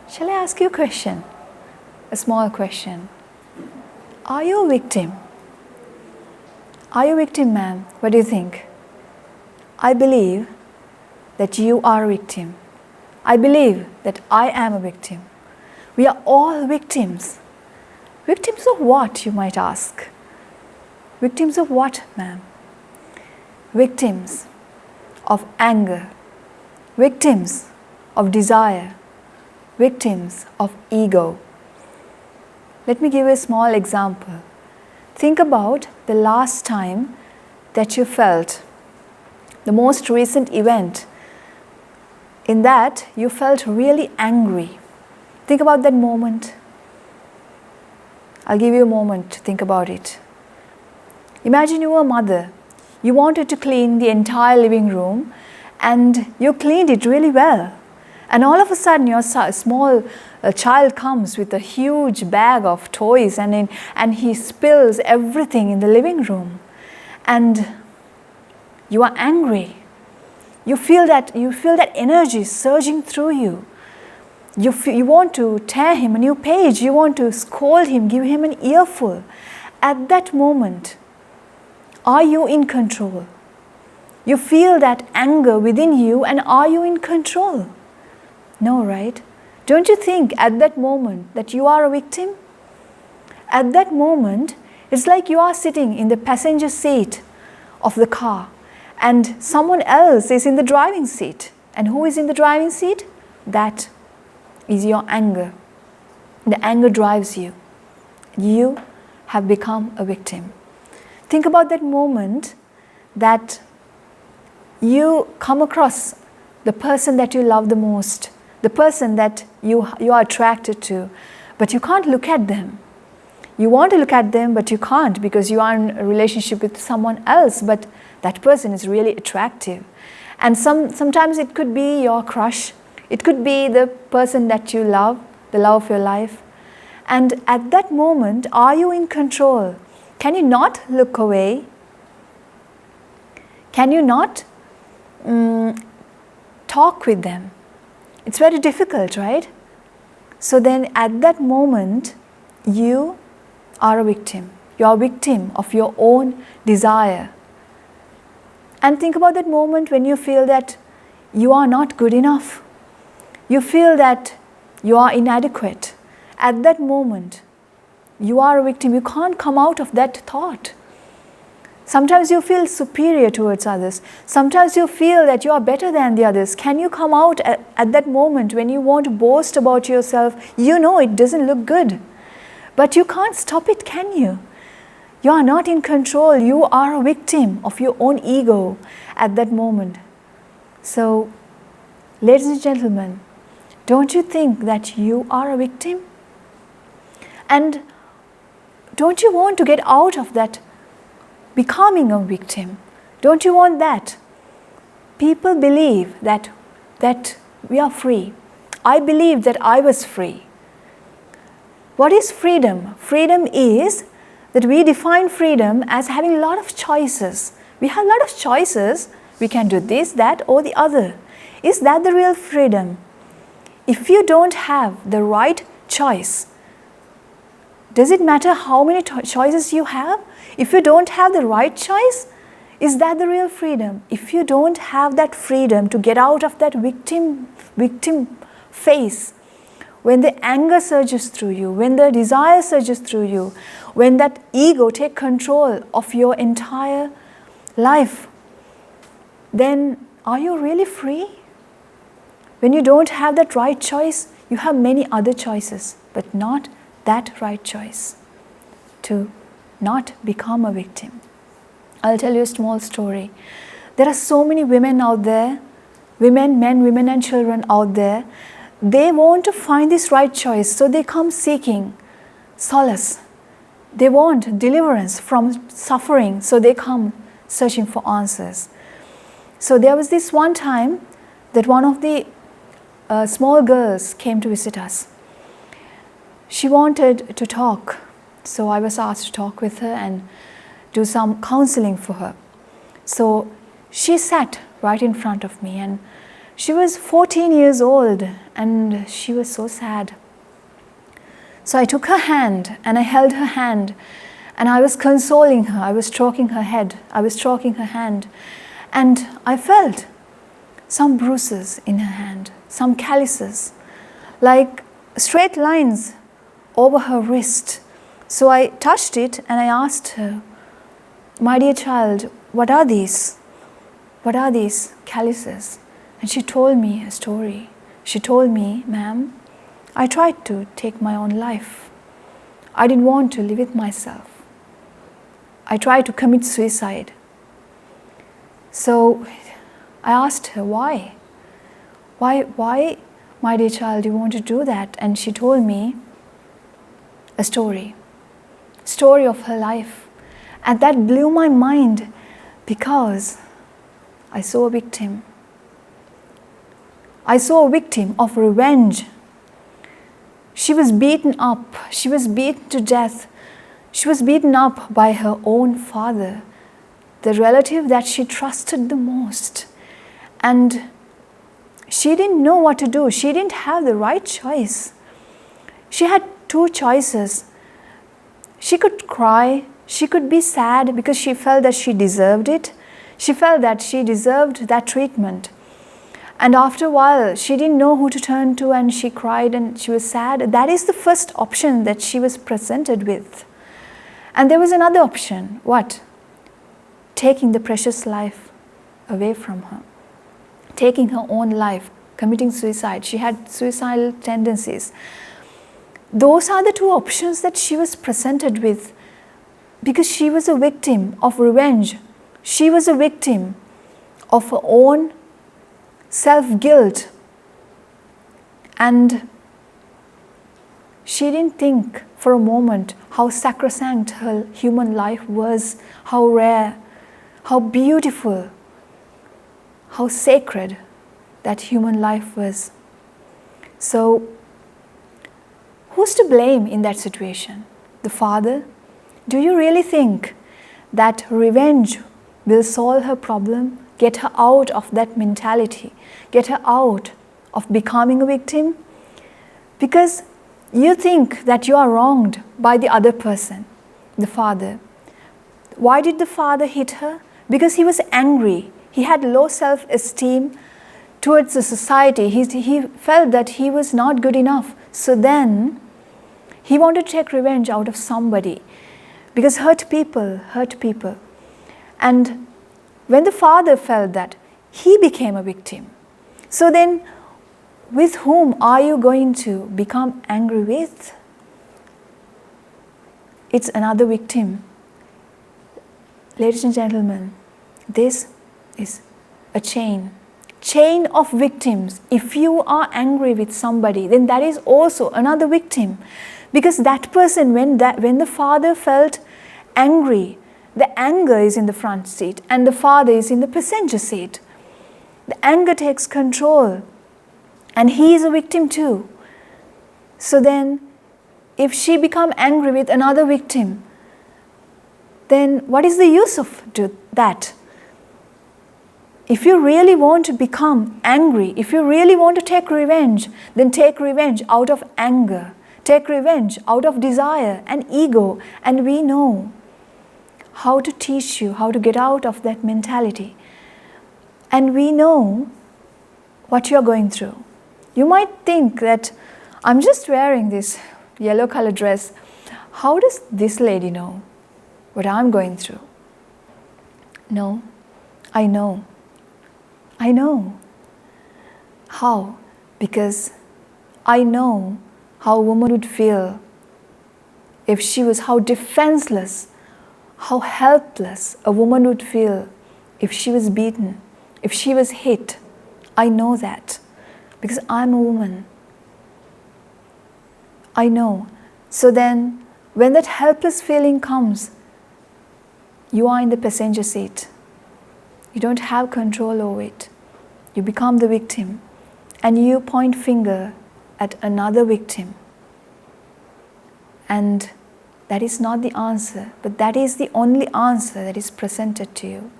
Shall I ask you a question? A small question. Are you a victim? Are you a victim, ma'am? What do you think? I believe that you are a victim. I believe that I am a victim. We are all victims. Victims of what, you might ask? Victims of what, ma'am? Victims of anger, victims of desire, victims of ego. Let me give you a small example. Think about the last time that you felt, the most recent event in that you felt really angry. Think about that moment. I'll give you a moment to think about it. Imagine you were a mother. You wanted to clean the entire living room and you cleaned it really well. And all of a sudden your small child comes with a huge bag of toys and he spills everything in the living room. And you are angry. You feel that energy surging through you. You want to tear him a new page. You want to scold him, give him an earful. At that moment, are you in control? You feel that anger within you, and are you in control? No, right? Don't you think at that moment that you are a victim? At that moment, it's like you are sitting in the passenger seat of the car and someone else is in the driving seat. And who is in the driving seat? That is your anger. The anger drives you. You have become a victim. Think about that moment that you come across the person that you love the most, the person that you are attracted to, but you can't look at them. You want to look at them, but you can't because you are in a relationship with someone else, but that person is really attractive. And sometimes it could be your crush. It could be the person that you love, the love of your life. And at that moment, are you in control? Can you not look away? Can you not talk with them? It's very difficult, right? So then at that moment, you are a victim. You are a victim of your own desire. And think about that moment when you feel that you are not good enough. You feel that you are inadequate. At that moment, you are a victim. You can't come out of that thought. Sometimes you feel superior towards others. Sometimes you feel that you are better than the others. Can you come out at that moment when you want to boast about yourself? You know it doesn't look good. But you can't stop it, can you? You are not in control. You are a victim of your own ego at that moment. So, ladies and gentlemen, don't you think that you are a victim? And don't you want to get out of that becoming a victim? Don't you want that? People believe that we are free. I believe that I was free. What is freedom? Freedom is that we define freedom as having a lot of choices. We have a lot of choices. We can do this, that, or the other. Is that the real freedom? If you don't have the right choice, does it matter how many choices you have? If you don't have the right choice, is that the real freedom? If you don't have that freedom to get out of that victim phase, when the anger surges through you, when the desire surges through you, when that ego takes control of your entire life, then are you really free? When you don't have that right choice, you have many other choices, but not that right choice to not become a victim. I'll tell you a small story. There are so many women out there, men, women and children out there. They want to find this right choice, so they come seeking solace. They want deliverance from suffering, so they come searching for answers. So there was this one time that one of the small girls came to visit us. She wanted to talk, so I was asked to talk with her and do some counseling for her. So she sat right in front of me and She was 14 years old and she was so sad. So I took her hand and I held her hand and I was consoling her. I was stroking her head. I was stroking her hand. And I felt some bruises in her hand, some calluses, like straight lines over her wrist. So I touched it and I asked her, "My dear child, what are these? What are these calluses?" And she told me a story. She told me, "Ma'am, I tried to take my own life. I didn't want to live with myself. I tried to commit suicide." So I asked her, why? Why, my dear child, you want to do that? And she told me a story of her life. And that blew my mind because I saw a victim. I saw a victim of revenge. She was beaten up. She was beaten to death. She was beaten up by her own father, the relative that she trusted the most. And she didn't know what to do. She didn't have the right choice. She had two choices. She could cry. She could be sad because she felt that she deserved it. She felt that she deserved that treatment. And after a while, she didn't know who to turn to and she cried and she was sad. That is the first option that she was presented with. And there was another option. What? Taking the precious life away from her. Taking her own life, committing suicide. She had suicidal tendencies. Those are the two options that she was presented with because she was a victim of revenge. She was a victim of her own self-guilt. And she didn't think for a moment how sacrosanct her human life was, how rare, how beautiful, how sacred that human life was. So, who's to blame in that situation? The father? Do you really think that revenge will solve her problem, get her out of that mentality, get her out of becoming a victim? Because you think that you are wronged by the other person, the father. Why did the father hit her? Because he was angry. He had low self-esteem towards the society. He felt that he was not good enough. So then he wanted to take revenge out of somebody because hurt people. And when the father felt that, he became a victim. So then, with whom are you going to become angry with? It's another victim. Ladies and gentlemen, this is a chain of victims. If you are angry with somebody, then that is also another victim. Because that person, when the father felt angry, the anger is in the front seat and the father is in the passenger seat. The anger takes control and he is a victim too. So then, if she becomes angry with another victim, then what is the use of that? If you really want to become angry, if you really want to take revenge, then take revenge out of anger. Take revenge out of desire and ego. And we know how to teach you how to get out of that mentality. And we know what you're going through. You might think that I'm just wearing this yellow color dress. How does this lady know what I'm going through? No, I know. I know. How? Because I know how a woman would feel if she was, how defenseless, how helpless a woman would feel if she was beaten, if she was hit. I know that because I'm a woman. I know. So then, when that helpless feeling comes, you are in the passenger seat. You don't have control over it. You become the victim and you point finger at another victim. And that is not the answer, but that is the only answer that is presented to you.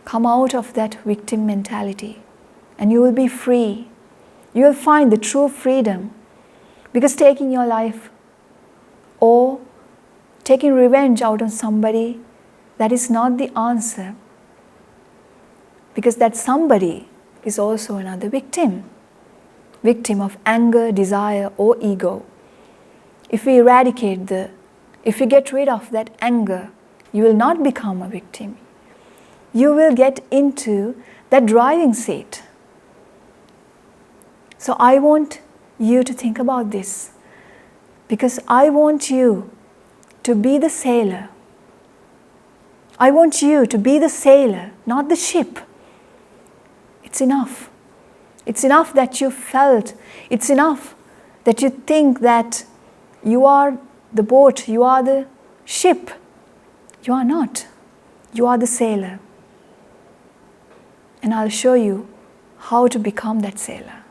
Come out of that victim mentality. and you will be free. You will find the true freedom, because taking your life or taking revenge out on somebody, that is not the answer, because that somebody is also another victim of anger, desire or ego. If we if we get rid of that anger, you will not become a victim. You will get into that driving seat. So I want you to think about this, because I want you to be the sailor. I want you to be the sailor, not the ship. It's enough. It's enough that you felt. It's enough that you think that you are the boat, you are the ship. You are not. You are the sailor. And I'll show you how to become that sailor.